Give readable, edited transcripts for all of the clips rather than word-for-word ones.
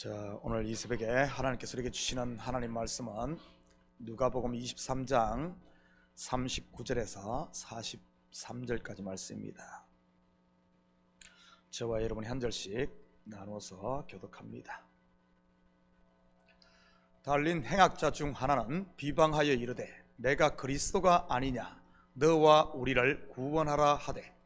자, 오늘 이 새벽에 하나님께서 우리에게 주시는 하나님 말씀은 누가복음 23장 39절에서 43절까지 말씀입니다. 저와 여러분이 한 절씩 나누어서 교독합니다. 달린 행악자 중 하나는 비방하여 이르되 내가 그리스도가 아니냐 너와 우리를 구원하라 하되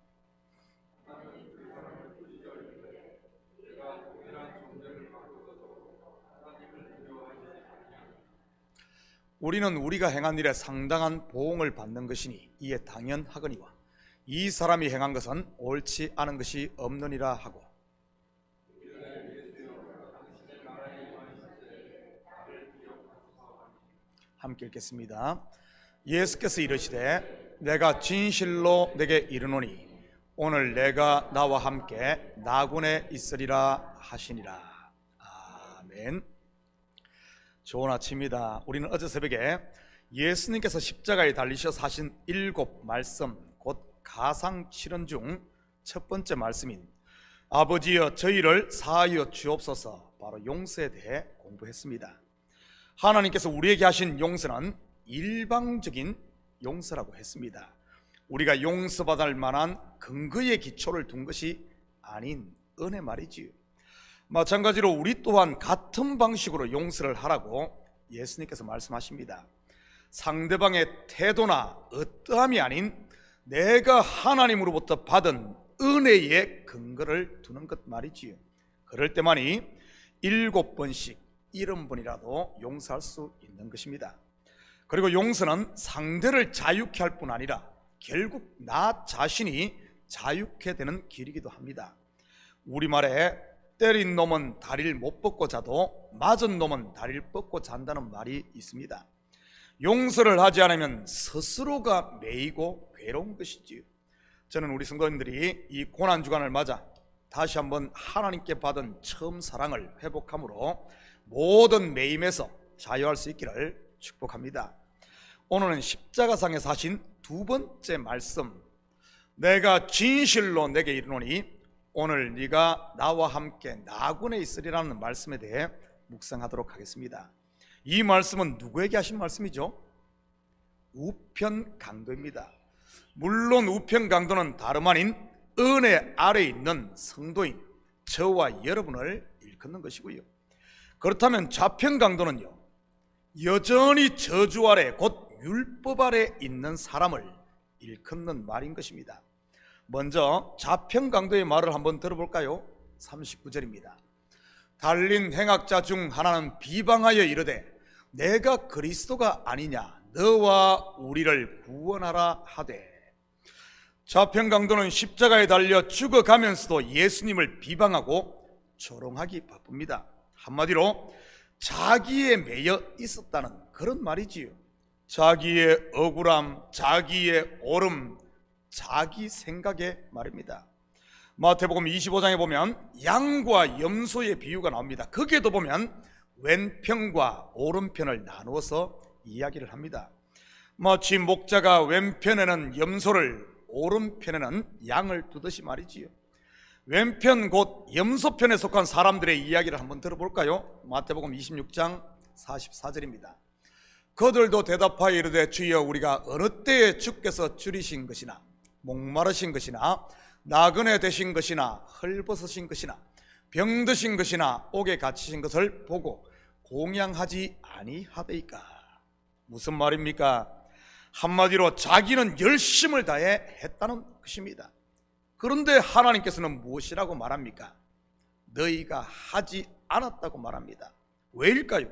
우리는 우리가 행한 일에 상당한 보응을 받는 것이니 이에 당연하거니와 이 사람이 행한 것은 옳지 않은 것이 없느니라 하고 함께 읽겠습니다. 예수께서 이르시되 내가 진실로 내게 이르노니 오늘 내가 나와 함께 나군에 있으리라 하시니라. 아멘. 좋은 아침입니다. 우리는 어제 새벽에 예수님께서 십자가에 달리셔서 하신 7 말씀, 곧 가상칠언 중 첫 번째 말씀인 아버지여 저희를 사하여 주옵소서, 바로 용서에 대해 공부했습니다. 하나님께서 우리에게 하신 용서는 일방적인 용서라고 했습니다. 우리가 용서받을 만한 근거의 기초를 둔 것이 아닌 은혜 말이지요. 마찬가지로 우리 또한 같은 방식으로 용서를 하라고 예수님께서 말씀하십니다. 상대방의 태도나 어떠함이 아닌 내가 하나님으로부터 받은 은혜의 근거를 두는 것 말이지요. 그럴 때만이 7번씩 70번이라도 용서할 수 있는 것입니다. 그리고 용서는 상대를 자유케 할 뿐 아니라 결국 나 자신이 자유케 되는 길이기도 합니다. 우리말에 때린 놈은 다리를 못 뻗고 자도 맞은 놈은 다리를 뻗고 잔다는 말이 있습니다. 용서를 하지 않으면 스스로가 매이고 괴로운 것이지요. 저는 우리 성도님들이 이 고난주간을 맞아 다시 한번 하나님께 받은 처음 사랑을 회복함으로 모든 매임에서 자유할 수 있기를 축복합니다. 오늘은 십자가상에서 하신 2번째 말씀, 내가 진실로 내게 이르노니 오늘 네가 나와 함께 나군에 있으리라는 말씀에 대해 묵상하도록 하겠습니다. 이 말씀은 누구에게 하신 말씀이죠? 우편 강도입니다. 물론 우편 강도는 다름 아닌 은혜 아래에 있는 성도인 저와 여러분을 일컫는 것이고요. 그렇다면 좌편 강도는요, 여전히 저주 아래 곧 율법 아래 있는 사람을 일컫는 말인 것입니다. 먼저 좌편 강도의 말을 한번 들어볼까요? 39절입니다. 달린 행악자 중 하나는 비방하여 이르되 내가 그리스도가 아니냐 너와 우리를 구원하라 하되, 좌편 강도는 십자가에 달려 죽어가면서도 예수님을 비방하고 조롱하기 바쁩니다. 한마디로 자기에 매여 있었다는 그런 말이지요. 자기의 억울함, 자기의 옳음, 자기 생각의 말입니다. 마태복음 25장에 보면 양과 염소의 비유가 나옵니다. 거기에도 보면 왼편과 오른편을 나누어서 이야기를 합니다. 마치 목자가 왼편에는 염소를 오른편에는 양을 두듯이 말이지요. 왼편 곧 염소편에 속한 사람들의 이야기를 한번 들어볼까요? 마태복음 26장 44절입니다. 그들도 대답하여 이르되 주여 우리가 어느 때에 주께서 줄이신 것이나 목마르신 것이나 나그네 되신 것이나 헐벗으신 것이나 병드신 것이나 옥에 갇히신 것을 보고 공양하지 아니하되이까. 무슨 말입니까? 한마디로 자기는 열심을 다해 했다는 것입니다. 그런데 하나님께서는 무엇이라고 말합니까? 너희가 하지 않았다고 말합니다. 왜일까요?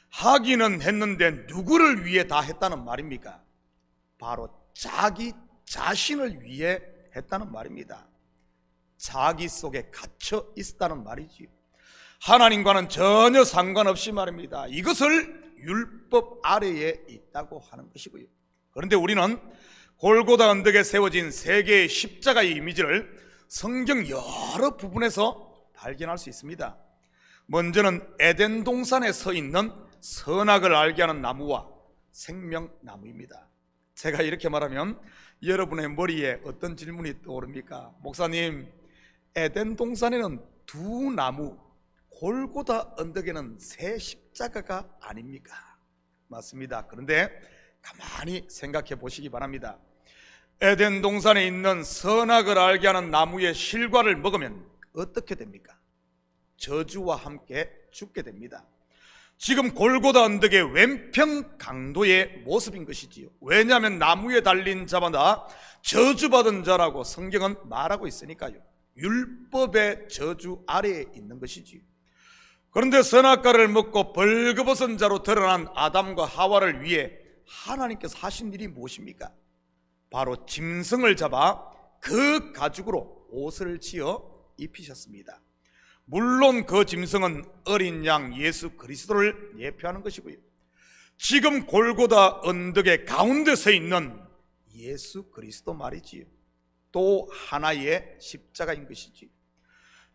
하기는 했는데 누구를 위해 다 했다는 말입니까? 바로 자기 자신을 위해 했다는 말입니다. 자기 속에 갇혀 있다는 말이지요. 하나님과는 전혀 상관없이 말입니다. 이것을 율법 아래에 있다고 하는 것이고요. 그런데 우리는 골고다 언덕에 세워진 세 개의 십자가의 이미지를 성경 여러 부분에서 발견할 수 있습니다. 먼저는 에덴 동산에 서 있는 선악을 알게 하는 나무와 생명나무입니다. 제가 이렇게 말하면 여러분의 머리에 어떤 질문이 떠오릅니까? 목사님, 에덴 동산에는 두 나무, 골고다 언덕에는 새 십자가가 아닙니까? 맞습니다. 그런데 가만히 생각해 보시기 바랍니다. 에덴 동산에 있는 선악을 알게 하는 나무의 실과를 먹으면 어떻게 됩니까? 저주와 함께 죽게 됩니다. 지금 골고다 언덕의 왼편 강도의 모습인 것이지요. 왜냐하면 나무에 달린 자마다 저주받은 자라고 성경은 말하고 있으니까요. 율법의 저주 아래에 있는 것이지요. 그런데 선악과를 먹고 벌거벗은 자로 드러난 아담과 하와를 위해 하나님께서 하신 일이 무엇입니까? 바로 짐승을 잡아 그 가죽으로 옷을 지어 입히셨습니다. 물론 그 짐승은 어린 양 예수 그리스도를 예표하는 것이고요. 지금 골고다 언덕의 가운데 서 있는 예수 그리스도 말이지요. 또 하나의 십자가인 것이지요.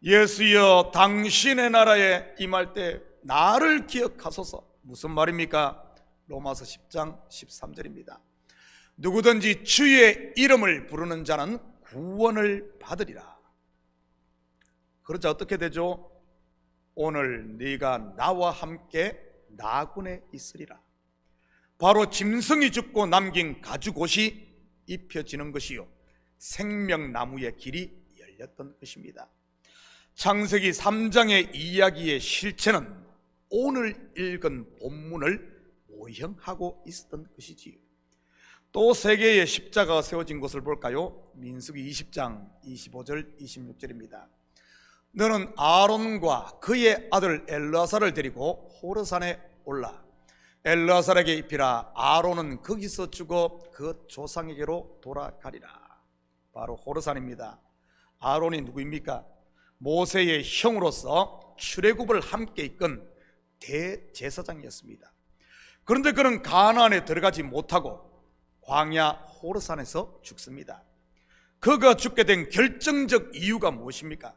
예수여 당신의 나라에 임할 때 나를 기억하소서. 무슨 말입니까? 로마서 10장 13절입니다. 누구든지 주의 이름을 부르는 자는 구원을 받으리라. 그러자 어떻게 되죠? 오늘 네가 나와 함께 나군에 있으리라. 바로 짐승이 죽고 남긴 가죽옷이 입혀지는 것이요, 생명나무의 길이 열렸던 것입니다. 창세기 3장의 이야기의 실체는 오늘 읽은 본문을 모형하고 있었던 것이지요. 또 세 개의 십자가가 세워진 것을 볼까요? 민수기 20장 25절 26절입니다. 너는 아론과 그의 아들 엘르아살을 데리고 호르산에 올라 엘르아살에게 입히라. 아론은 거기서 죽어 그 조상에게로 돌아가리라. 바로 호르산입니다. 아론이 누구입니까? 모세의 형으로서 출애굽을 함께 이끈 대제사장이었습니다. 그런데 그는 가나안에 들어가지 못하고 광야 호르산에서 죽습니다. 그가 죽게 된 결정적 이유가 무엇입니까?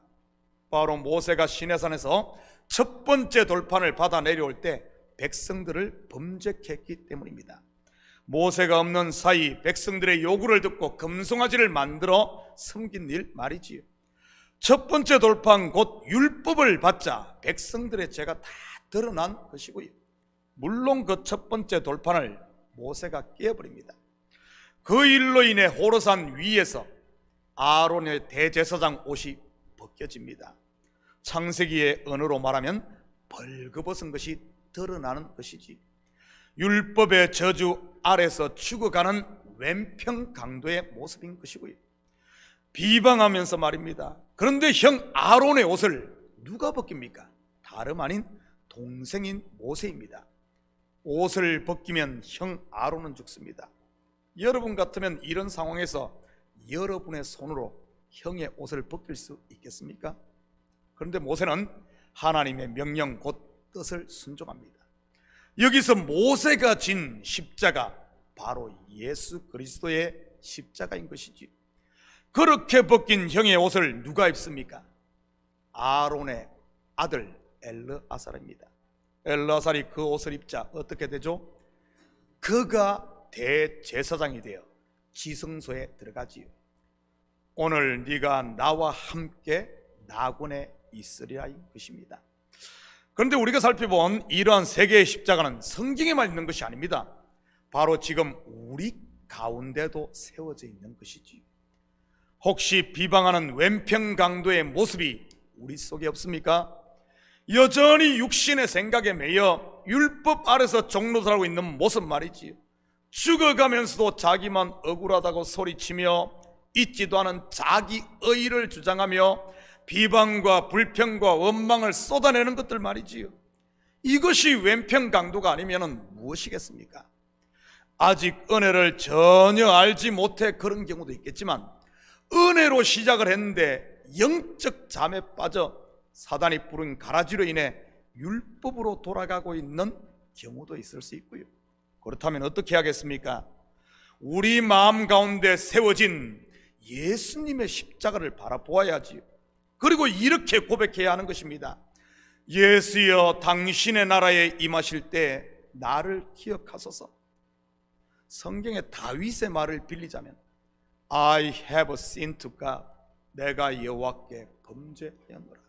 바로 모세가 시내산에서 첫 번째 돌판을 받아 내려올 때 백성들을 범죄했기 때문입니다. 모세가 없는 사이 백성들의 요구를 듣고 금송아지를 만들어 섬긴 일 말이지요. 첫 번째 돌판 곧 율법을 받자 백성들의 죄가 다 드러난 것이고요. 물론 그 첫 번째 돌판을 모세가 깨버립니다. 그 일로 인해 호르산 위에서 아론의 대제사장 옷이 벗겨집니다. 창세기의 언어로 말하면 벌거벗은 것이 드러나는 것이지. 율법의 저주 아래서 죽어가는 왼편 강도의 모습인 것이고요. 비방하면서 말입니다. 그런데 형 아론의 옷을 누가 벗깁니까? 다름 아닌 동생인 모세입니다. 옷을 벗기면 형 아론은 죽습니다. 여러분 같으면 이런 상황에서 여러분의 손으로 형의 옷을 벗길 수 있겠습니까? 그런데 모세는 하나님의 명령 곧 뜻을 순종합니다. 여기서 모세가 진 십자가, 바로 예수 그리스도의 십자가인 것이지. 그렇게 벗긴 형의 옷을 누가 입습니까? 아론의 아들 엘르아살입니다. 엘르아살이 그 옷을 입자 어떻게 되죠? 그가 대제사장이 되어 지성소에 들어가지요. 오늘 네가 나와 함께 나군에 있으리라인 것입니다. 그런데 우리가 살펴본 이러한 세 개의 십자가는 성경에만 있는 것이 아닙니다. 바로 지금 우리 가운데도 세워져 있는 것이지. 혹시 비방하는 왼편 강도의 모습이 우리 속에 없습니까? 여전히 육신의 생각에 매여 율법 아래서 종노릇하고 있는 모습 말이지요. 죽어가면서도 자기만 억울하다고 소리치며 있지도 않은 자기 의의를 주장하며 비방과 불평과 원망을 쏟아내는 것들 말이지요. 이것이 왼편 강도가 아니면 무엇이겠습니까? 아직 은혜를 전혀 알지 못해 그런 경우도 있겠지만, 은혜로 시작을 했는데 영적 잠에 빠져 사단이 부른 가라지로 인해 율법으로 돌아가고 있는 경우도 있을 수 있고요. 그렇다면 어떻게 하겠습니까? 우리 마음 가운데 세워진 예수님의 십자가를 바라보아야지요. 그리고 이렇게 고백해야 하는 것입니다. 예수여 당신의 나라에 임하실 때 나를 기억하소서. 성경의 다윗의 말을 빌리자면 I have sinned to God. 내가 여호와께 범죄하였노라.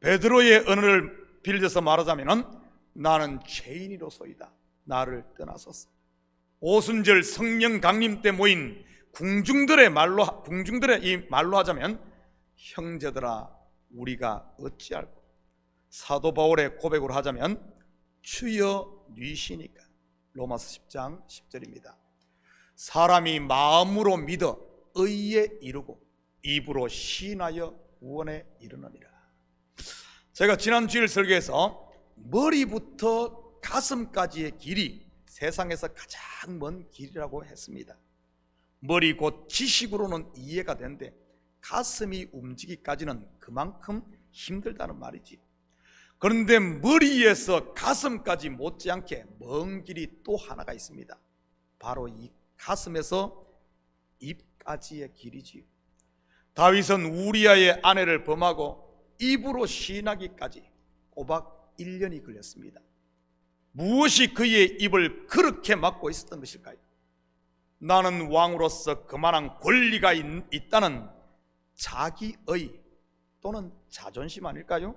베드로의 언어를 빌려서 말하자면 나는 죄인이로소이다. 나를 떠나소서. 오순절 성령 강림 때 모인 궁중들의 이 말로 하자면 형제들아 우리가 어찌할꼬. 사도 바울의 고백으로 하자면 주여 뉘시니까. 로마서 10장 10절입니다. 사람이 마음으로 믿어 의에 이르고 입으로 시인하여 구원에 이르느니라. 제가 지난 주일 설교에서 머리부터 가슴까지의 길이 세상에서 가장 먼 길이라고 했습니다. 머리 곧 지식으로는 이해가 되는데 가슴이 움직이기까지는 그만큼 힘들다는 말이지. 그런데 머리에서 가슴까지 못지않게 먼 길이 또 하나가 있습니다. 바로 이 가슴에서 입까지의 길이지. 다윗은 우리아의 아내를 범하고 입으로 시인하기까지 꼬박 1년이 걸렸습니다. 무엇이 그의 입을 그렇게 막고 있었던 것일까요? 나는 왕으로서 그만한 권리가 있다는 자기의 또는 자존심 아닐까요?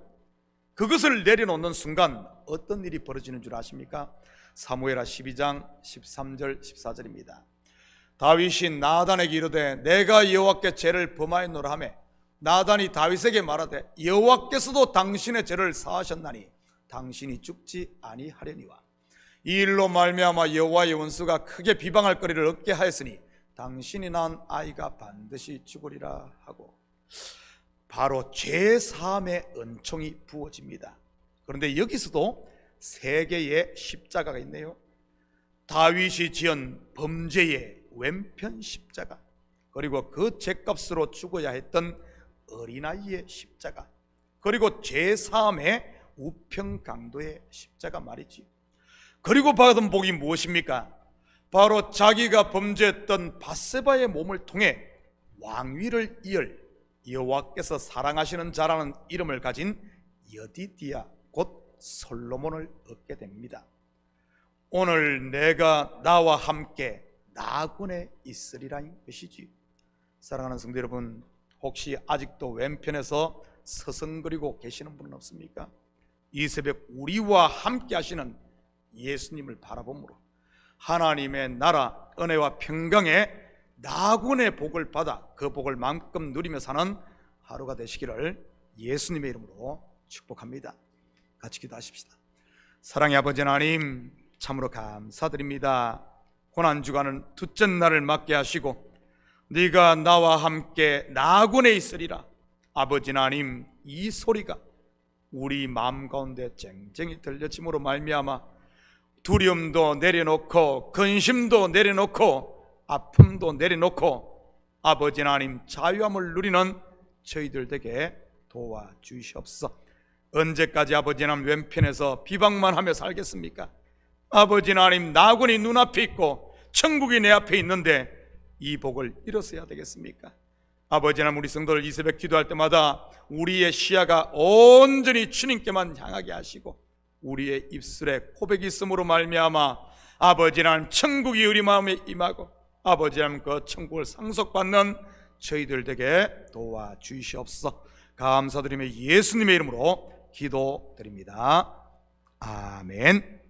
그것을 내려놓는 순간 어떤 일이 벌어지는 줄 아십니까? 사무엘하 12장 13절 14절입니다. 다윗이 나단에게 이르되 내가 여호와께 죄를 범하였노라 하매 나단이 다윗에게 말하되 여호와께서도 당신의 죄를 사하셨나니 당신이 죽지 아니하려니와 이 일로 말미암아 여호와의 원수가 크게 비방할 거리를 얻게 하였으니 당신이 낳은 아이가 반드시 죽으리라 하고, 바로 죄사함의 은총이 부어집니다. 그런데 여기서도 세 개의 십자가가 있네요. 다윗이 지은 범죄의 왼편 십자가, 그리고 그 죄값으로 죽어야 했던 어린아이의 십자가, 그리고 죄사함의 우편 강도의 십자가 말이지. 그리고 받은 복이 무엇입니까? 바로 자기가 범죄했던 밧세바의 몸을 통해 왕위를 이을 여호와께서 사랑하시는 자라는 이름을 가진 여디디야 곧 솔로몬을 얻게 됩니다. 오늘 내가 나와 함께 나군에 있으리라는 것이지. 사랑하는 성도 여러분, 혹시 아직도 왼편에서 서성거리고 계시는 분은 없습니까? 이 새벽 우리와 함께 하시는 예수님을 바라보므로 하나님의 나라 은혜와 평강에 나군의 복을 받아 그 복을 만큼 누리며 사는 하루가 되시기를 예수님의 이름으로 축복합니다. 같이 기도하십시다. 사랑의 아버지 하나님, 참으로 감사드립니다. 고난주간은 둘째 날을 맞게 하시고 네가 나와 함께 나군에 있으리라. 아버지 하나님, 이 소리가 우리 마음 가운데 쟁쟁이 들려짐으로 말미암아 두려움도 내려놓고 근심도 내려놓고 아픔도 내려놓고 아버지 하나님 자유함을 누리는 저희들 되게 도와주시옵소서. 언제까지 아버지 하나님 왼편에서 비방만 하며 살겠습니까? 아버지 하나님, 나군이 눈앞에 있고 천국이 내 앞에 있는데 이 복을 잃었어야 되겠습니까? 아버지 하나님, 우리 성도들 이 새벽 기도할 때마다 우리의 시야가 온전히 주님께만 향하게 하시고 우리의 입술에 고백이 있음으로 말미암아 아버지 하나님 천국이 우리 마음에 임하고 아버지 하나님 그 천국을 상속받는 저희들 되게 도와주시옵소서. 감사드리며 예수님의 이름으로 기도드립니다. 아멘.